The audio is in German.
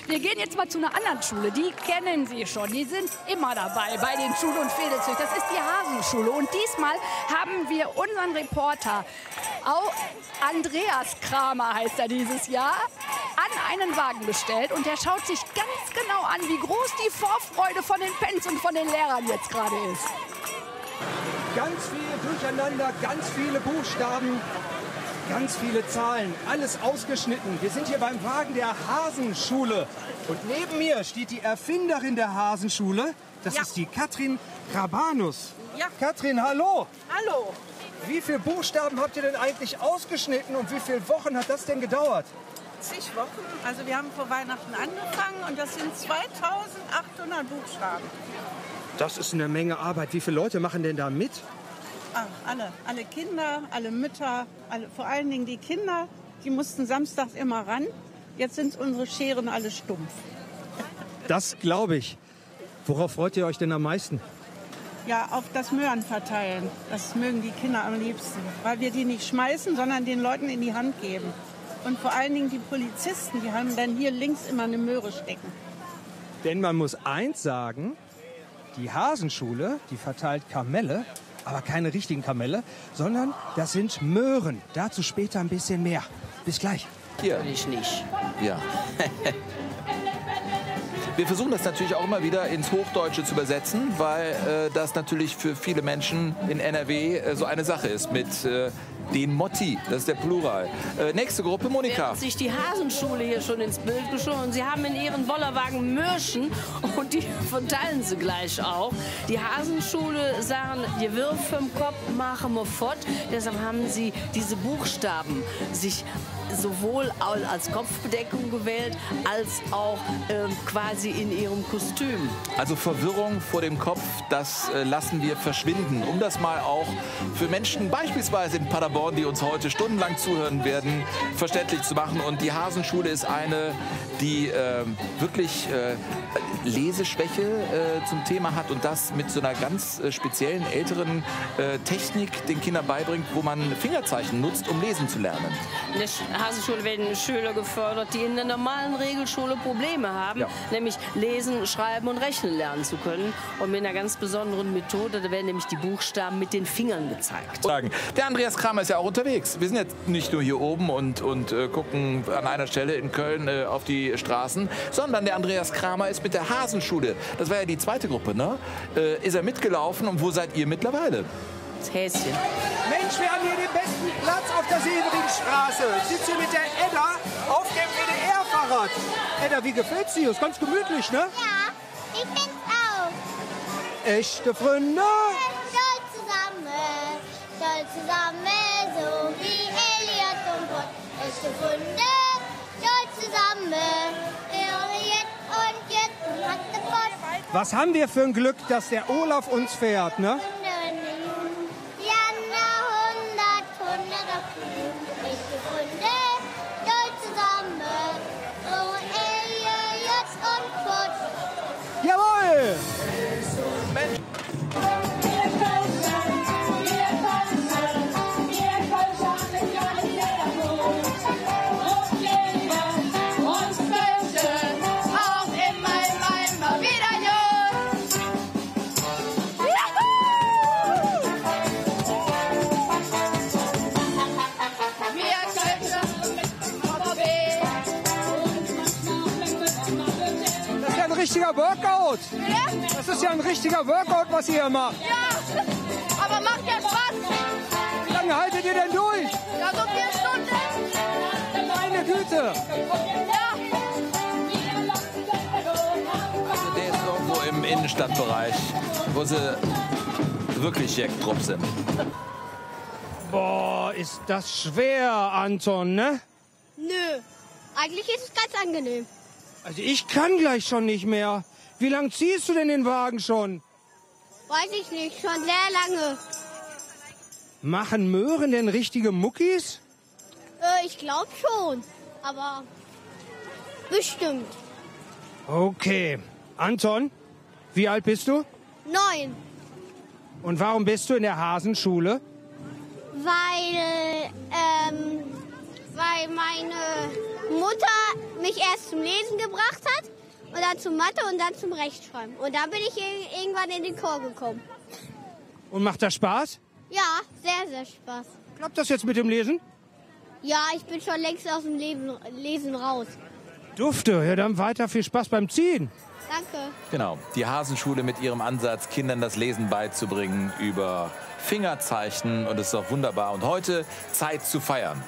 Wir gehen jetzt mal zu einer anderen Schule. Die kennen Sie schon. Die sind immer dabei bei den Schul- und Fädelzügen. Das ist die Hasenschule. Und diesmal haben wir unseren Reporter, Andreas Kramer heißt er dieses Jahr, an einen Wagen gestellt. Und der schaut sich ganz genau an, wie groß die Vorfreude von den Pens und von den Lehrern jetzt gerade ist. Ganz viel Durcheinander, ganz viele Buchstaben, ganz viele Zahlen, alles ausgeschnitten. Wir sind hier beim Wagen der Hasenschule. Und neben mir steht die Erfinderin der Hasenschule. Das ist die Katrin Rabanus. Ja. Katrin, hallo. Hallo. Wie viele Buchstaben habt ihr denn eigentlich ausgeschnitten und wie viele Wochen hat das denn gedauert? Zig Wochen. Also wir haben vor Weihnachten angefangen und das sind 2800 Buchstaben. Das ist eine Menge Arbeit. Wie viele Leute machen denn da mit? Ach, alle Kinder, alle Mütter, vor allen Dingen die Kinder, die mussten samstags immer ran. Jetzt sind unsere Scheren alle stumpf. Das glaube ich. Worauf freut ihr euch denn am meisten? Ja, auf das Möhren verteilen. Das mögen die Kinder am liebsten. Weil wir die nicht schmeißen, sondern den Leuten in die Hand geben. Und vor allen Dingen die Polizisten, die haben dann hier links immer eine Möhre stecken. Denn man muss eins sagen, die Hasenschule, die verteilt Kamelle, aber keine richtigen Kamelle, sondern das sind Möhren. Dazu später ein bisschen mehr. Bis gleich. Hier. Ich nicht. Ja. Wir versuchen das natürlich auch immer wieder ins Hochdeutsche zu übersetzen, weil das natürlich für viele Menschen in NRW so eine Sache ist mit den Motti. Das ist der Plural. Nächste Gruppe, Monika. Während sich die Hasenschule hier schon ins Bild geschoben und sie haben in ihren Bollerwagen Mürschen und die verteilen sie gleich auch. Die Hasenschule sagen, die Würfe im Kopf machen wir fort. Deshalb haben sie diese Buchstaben sich sowohl als Kopfbedeckung gewählt, als auch quasi in ihrem Kostüm. Also Verwirrung vor dem Kopf, das lassen wir verschwinden, um das mal auch für Menschen beispielsweise in Paderborn, die uns heute stundenlang zuhören werden, verständlich zu machen. Und die Hasenschule ist eine, die wirklich Leseschwäche zum Thema hat und das mit so einer ganz speziellen älteren Technik den Kindern beibringt, wo man Fingerzeichen nutzt, um lesen zu lernen. In der Hasenschule werden Schüler gefördert, die in der normalen Regelschule Probleme haben, nämlich lesen, schreiben und rechnen lernen zu können. Und mit einer ganz besonderen Methode, da werden nämlich die Buchstaben mit den Fingern gezeigt. Der Andreas Kramer ist ja auch unterwegs. Wir sind jetzt nicht nur hier oben und gucken an einer Stelle in Köln auf die Straßen, sondern der Andreas Kramer ist mit der Hasenschule, das war ja die zweite Gruppe, ne? Ist er mitgelaufen und wo seid ihr mittlerweile? Das Häschen. Mensch, wir haben hier den besten Platz auf der Severinstraße. Ich sitze hier mit der Edda auf dem WDR-Fahrrad. Edda, wie gefällt's dir? Ist ganz gemütlich, ne? Ja, ich find's auch. Echte Freunde. Stolz zusammen, so wie Elliot und Gott. Echte Freunde, stolz zusammen. Und jetzt hat der Gott. Was haben wir für ein Glück, dass der Olaf uns fährt, ne? Jawohl! Richtiger Workout. Das ist ja ein richtiger Workout, was ihr hier macht. Ja, aber macht ja Spaß. Wie lange haltet ihr denn durch? Ja, so 4 Stunden. Meine Güte. Ja. Also der ist irgendwo im Innenstadtbereich, wo sie wirklich Jack drauf sind. Boah, ist das schwer, Anton, ne? Nö, eigentlich ist es ganz angenehm. Also ich kann gleich schon nicht mehr. Wie lange ziehst du denn den Wagen schon? Weiß ich nicht, schon sehr lange. Machen Möhren denn richtige Muckis? Ich glaube schon, aber bestimmt. Okay. Anton, wie alt bist du? 9. Und warum bist du in der Hasenschule? Weil meine Mutter mich erst zum Lesen gebracht hat und dann zum Mathe und dann zum Rechtschreiben. Und dann bin ich irgendwann in den Chor gekommen. Und macht das Spaß? Ja, sehr, sehr Spaß. Klappt das jetzt mit dem Lesen? Ja, ich bin schon längst aus dem Lesen raus. Dufte, ja dann weiter viel Spaß beim Ziehen. Danke. Genau, die Hasenschule mit ihrem Ansatz, Kindern das Lesen beizubringen über Fingerzeichen. Und es ist auch wunderbar. Und heute Zeit zu feiern.